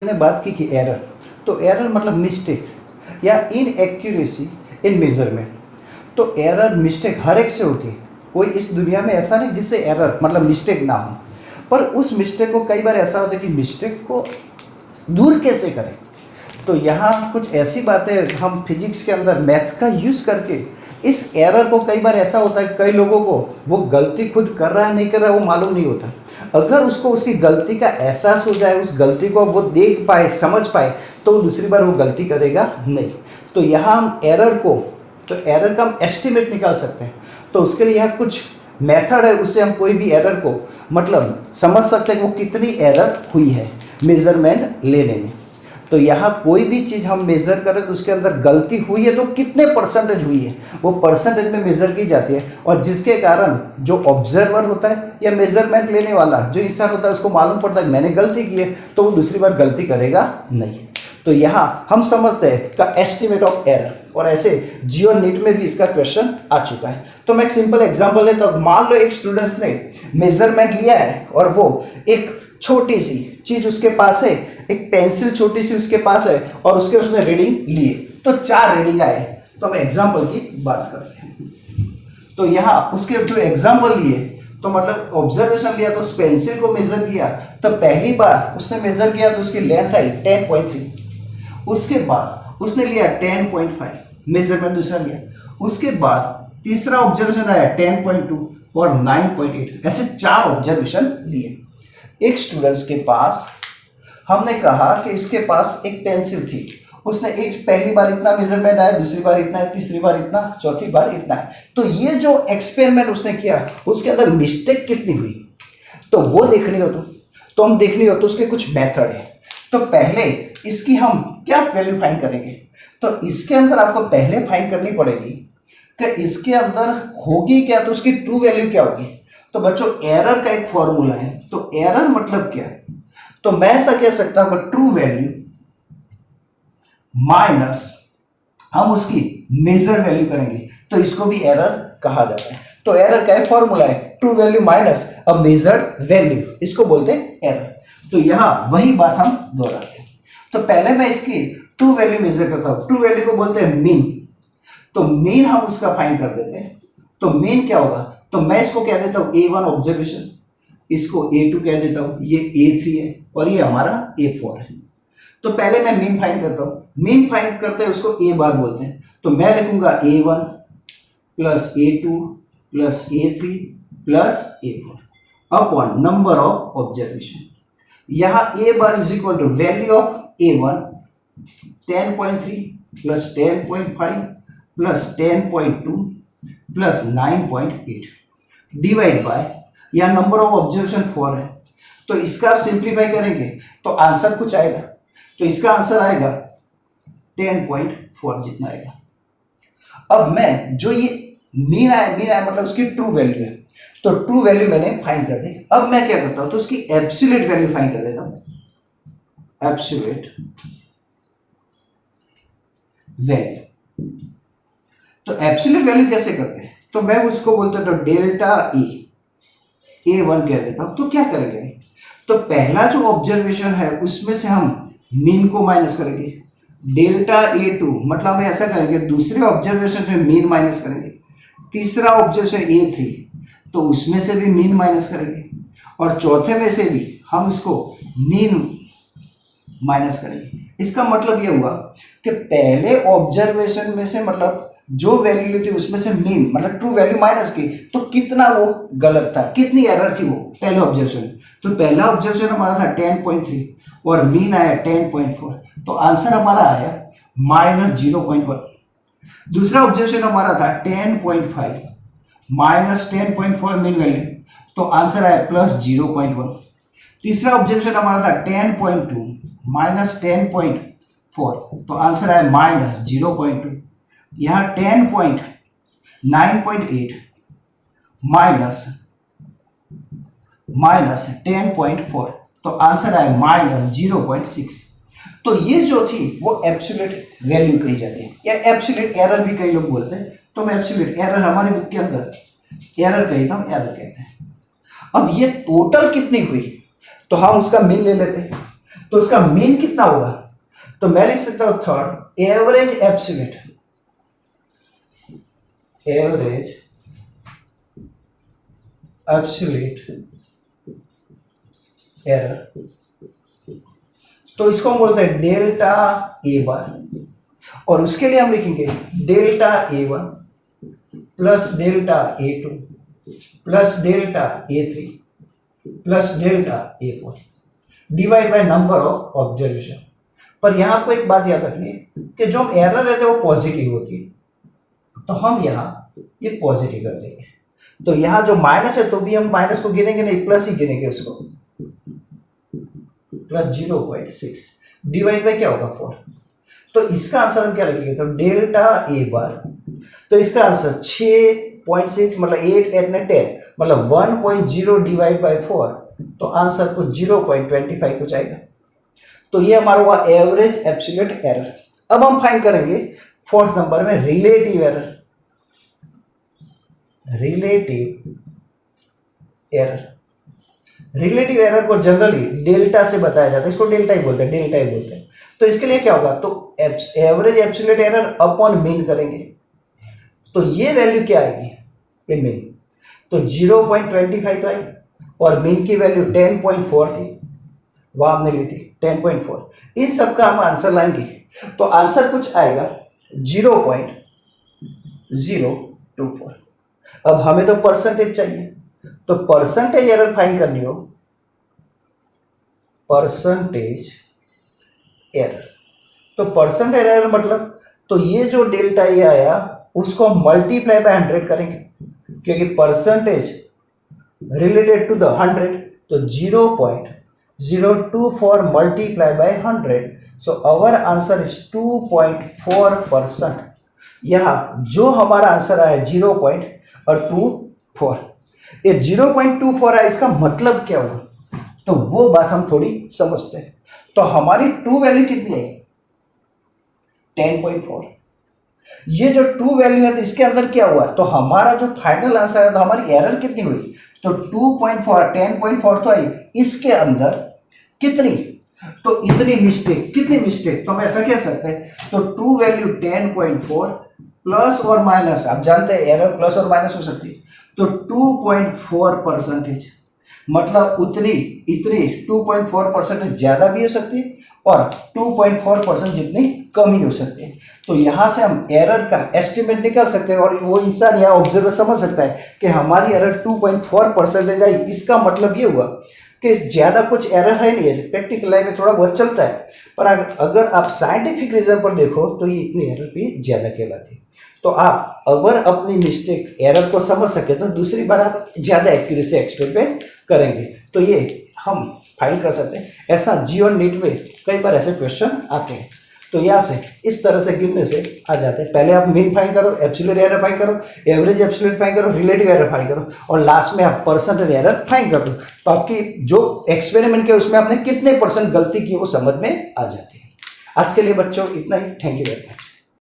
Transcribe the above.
ने बात की कि एरर, तो एरर मतलब मिस्टेक या इनएक्यूरेसी इन मेजरमेंट। तो एरर मिस्टेक हर एक से होती है, कोई इस दुनिया में ऐसा नहीं जिससे एरर मतलब मिस्टेक ना हो। पर उस मिस्टेक को कई बार ऐसा होता है कि मिस्टेक को दूर कैसे करें। तो यहाँ कुछ ऐसी बातें हम फिजिक्स के अंदर मैथ्स का यूज़ करके इस एरर को, कई बार ऐसा होता है कई लोगों को वो गलती खुद कर रहा है नहीं कर रहा है वो मालूम नहीं होता। अगर उसको उसकी गलती का एहसास हो जाए, उस गलती को वो देख पाए, समझ पाए, तो वो दूसरी बार वो गलती करेगा नहीं। तो यहाँ हम एरर को, तो एरर का हम एस्टिमेट निकाल सकते हैं। तो उसके लिए यहाँ कुछ मेथड है, उससे हम कोई भी एरर को मतलब समझ सकते हैं कि वो कितनी एरर हुई है मेजरमेंट लेने में। तो यहाँ कोई भी चीज़ हम मेज़र करें तो उसके अंदर गलती हुई है तो कितने परसेंटेज हुई है वो परसेंटेज में मेज़र की जाती है। और जिसके कारण जो ऑब्जर्वर होता है या मेजरमेंट लेने वाला जो इंसान होता है उसको मालूम पड़ता है कि मैंने गलती की है, तो वो दूसरी बार गलती करेगा नहीं। तो यहाँ हम समझते हैं का एस्टिमेट ऑफ एरर, और ऐसे जियो नीट में भी इसका क्वेश्चन आ चुका है। तो मैं एक सिंपल एग्जांपल लेता हूँ। मान लो एक स्टूडेंट्स ने मेजरमेंट लिया है और वो एक छोटी सी चीज़ उसके पास है, एक पेंसिल छोटी सी उसके पास है और उसने रीडिंग लिए, तो 4 रीडिंग आए। तो हम एग्जाम्पल की बात करते हैं। तो यहाँ उसके जो एग्जाम्पल लिए तो मतलब ऑब्जर्वेशन लिया, तो उस पेंसिल को मेजर किया, तो पहली बार उसने मेजर किया तो उसकी लेंथ आई 10.3। उसके बाद उसने लिया 10.5 मेजरमेंट दूसरा लिया। उसके बाद तीसरा ऑब्जर्वेशन आया 10.2 और 9.8, ऐसे 4 ऑब्जर्वेशन लिए। एक स्टूडेंट्स के पास हमने कहा कि इसके पास एक पेंसिल थी, उसने एक पहली बार इतना मेजरमेंट आया, दूसरी बार इतना है, तीसरी बार इतना, चौथी बार इतना है। तो ये जो एक्सपेरिमेंट उसने किया उसके अंदर मिस्टेक कितनी हुई तो वो देखनी हो तो हम देखनी हो तो उसके कुछ मेथड है। तो पहले इसकी हम क्या वैल्यू फाइंड करेंगे, तो इसके अंदर आपको पहले फाइंड करनी पड़ेगी कि इसके अंदर होगी क्या, तो उसकी ट्रू वैल्यू क्या होगी। तो बच्चों एरर का एक फॉर्मूला है, तो एरर मतलब क्या, तो मैं ऐसा कह सकता हूं कि ट्रू वैल्यू माइनस हम उसकी मेजर वैल्यू करेंगे, तो इसको भी एरर कहा जाता है। तो एरर का एक फॉर्मूला है ट्रू वैल्यू माइनस अ मेजर्ड वैल्यू, इसको बोलते हैं एरर। तो यहां वही बात हम दोहराते हैं। तो पहले मैं इसकी ट्रू वैल्यू मेजर करता हूं, ट्रू वैल्यू को बोलते हैं मीन। तो मीन हम उसका फाइंड कर देते हैं। तो मीन क्या होगा, तो मैं इसको कह देता हूं A1 ऑब्जर्वेशन, इसको A2 कह देता हूं, ये A3 है और ये हमारा A4 है। तो पहले मैं मीन फाइंड करता हूं। मीन फाइंड करते हैं उसको A बार बोलते हैं। तो मैं लिखूंगा A1 plus A2 plus A3 plus A4 upon number of observation. यहां A bar is equal to value of A1 10.3 plus 10.5 plus 10.2 plus 9.8 divide by, यह नंबर ऑफ ऑब्जर्वेशन 4 है। तो इसका आप सिंप्लीफाई करेंगे तो आंसर कुछ आएगा, तो इसका आंसर आएगा 10.4 जितना आएगा। अब मैं जो ये मीन आया मतलब उसकी ट्रू वैल्यू है, तो ट्रू वैल्यू मैंने फाइंड कर दी। अब मैं क्या करता हूं, तो उसकी एब्सोल्यूट वैल्यू फाइंड कर देता हूं, एब्सोल्यूट वैल्यू। तो एब्सोल्यूट वैल्यू कैसे करते हैं, तो मैं उसको बोलता हूं डेल्टा A1 कह देता हूं। तो क्या करेंगे, तो पहला जो ऑब्जर्वेशन है उसमें से हम मीन को माइनस करेंगे, डेल्टा A2 मतलब हम ऐसा करेंगे दूसरे ऑब्जर्वेशन से मीन माइनस करेंगे, तीसरा ऑब्जर्वेशन A3 तो उसमें से भी मीन माइनस करेंगे, और चौथे में से भी हम इसको मीन माइनस करेंगे। इसका मतलब ये हुआ कि पहले ऑब्जर्वेशन में से मतलब जो वैल्यू ली थी उसमें से मीन मतलब ट्रू वैल्यू माइनस की, तो कितना वो गलत था, कितनी एरर थी वो पहले ऑब्जर्वेशन। तो पहला ऑब्जर्वेशन हमारा था 10.3 और मीन आया 10.4, तो आंसर हमारा आया माइनस 0.1। दूसरा ऑब्जर्वेशन हमारा था 10.5 माइनस 10.4 मीन वैल्यू, तो आंसर आया प्लस 0.1। तीसरा ऑब्जर्वेशन हमारा था 10.2 माइनस 10.4, तो आंसर आया माइनस 0.2। यहाँ 9.8 माइनस 10.4, तो आंसर आया माइनस 0.6। तो ये जो थी वो एब्सोल्यूट वैल्यू कही जाती है, या एब्सोल्यूट एरर भी कई लोग बोलते हैं। तो मैं एब्सोल्यूट एरर हमारी बुक के अंदर एरर कहता हूँ, एरर कहते हैं। अब ये टोटल कितनी हुई, तो हम उसका मीन ले लेते हैं। तो उसका मीन कितना होगा? तो मैं लिख सकता हूं थर्ड एवरेज एब्सोल्यूट एरर। तो इसको हम बोलते हैं डेल्टा ए बार, और उसके लिए हम लिखेंगे delta A1 plus delta A2 plus delta A3 plus delta A4 divide by number of observation. पर यहाँ आपको एक बात याद रखनी है कि जो हम एरर रहते हैं वो पॉजिटिव होती है, तो हम यहाँ ये पॉजिटिव कर देंगे। तो यहाँ जो माइनस है तो भी हम माइनस को गिनेंगे नहीं, प्लस ही गिनेंगे उसको, प्लस 0.6 डिवाइड बाय क्या होगा 4। तो इसका आंसर हम क्या लिखेंगे? तो डेल्टा ए बार, तो इसका आंसर 6.6 मतलब 8 8 ने 10 मतलब 1.0 डिवाइड बाय 4, तो आंसर को 0.25 कुछ आएगा। तो ये हमारा हुआ एवरेज एब्सोल्यूट एरर। अब हम फाइंड करेंगे फोर्थ नंबर में रिलेटिव एरर। रिलेटिव एरर को जनरली डेल्टा से बताया जाता है, इसको डेल्टा ही बोलते हैं। तो इसके लिए क्या होगा? तो average absolute error upon mean करेंगे, तो ये वैल्यू क्या आएगी? ये मीन, तो 0.25 तो आई, और मीन की वैल्यू 10.4 थी, वह हमने ली थी 10.4। इन सब का हम आंसर लाएंगे तो आंसर कुछ आएगा 0.024। अब हमें तो परसेंटेज चाहिए, तो परसेंटेज एरर फाइंड करनी हो, परसेंटेज एरर। तो परसेंटेज एरर मतलब, तो ये जो डेल्टा ए आया उसको हम मल्टीप्लाई बाय 100 करेंगे, क्योंकि परसेंटेज रिलेटेड टू द 100, तो 0.024 multiply by 100, so our answer is 2.4%। यहाँ जो हमारा आंसर आया 0.24, ये 0.24 है, इसका मतलब क्या हुआ? तो वो बात हम थोड़ी समझते हैं। तो हमारी ट्रू वैल्यू कितनी है? 10.4। ये जो ट्रू वैल्यू है तो इसके अंदर क्या हुआ? तो हमारा जो फाइनल आंसर है, तो हमारी एरर कितनी हुई? तो 2.4, 10.4 तो आई, इसके अंदर कितनी? तो इतनी मिस्टेक। कितनी मिस्टेक? तो हम ऐसा कह सकते हैं, तो ट्रू वैल्यू 10.4 प्लस और माइनस, आप जानते हैं एरर प्लस और माइनस हो सकती है, तो 2.4%, मतलब उतनी इतनी 2.4% ज़्यादा भी हो सकती है और 2.4% जितनी कम ही हो सकती है। तो यहाँ से हम एरर का एस्टिमेट निकाल सकते हैं, और वो इंसान या ऑब्जर्वर समझ सकता है कि हमारी एरर 2.4% आई। इसका मतलब ये हुआ कि ज़्यादा कुछ एरर है नहीं है, प्रैक्टिकल लाइफ में थोड़ा बहुत चलता है, पर अगर आप साइंटिफिक रीज़न पर देखो तो ये इतनी एरर भी ज़्यादा कहलाती है। तो आप अगर अपनी मिस्टेक एरर को समझ सके तो दूसरी बार आप ज़्यादा एक्यूरेसी एक्सपेरिमेंट करेंगे। तो ये हम फाइंड कर सकते हैं। ऐसा जीवन नीट में कई बार ऐसे क्वेश्चन आते हैं, तो यहाँ से इस तरह से गिनने से आ जाते हैं। पहले आप मीन फाइंड करो, एब्सोल्यूट एरर फाइंड करो, एवरेज एब्सोल्यूट फाइंड करो, रिलेटिव एरर फाइंड करो, और लास्ट में आप परसेंटेज एरर फाइंड कर दो। तो आपकी जो एक्सपेरिमेंट किया उसमें आपने कितने % गलती की वो समझ में आ जाती है। आज के लिए बच्चों इतना ही। Thank you very much.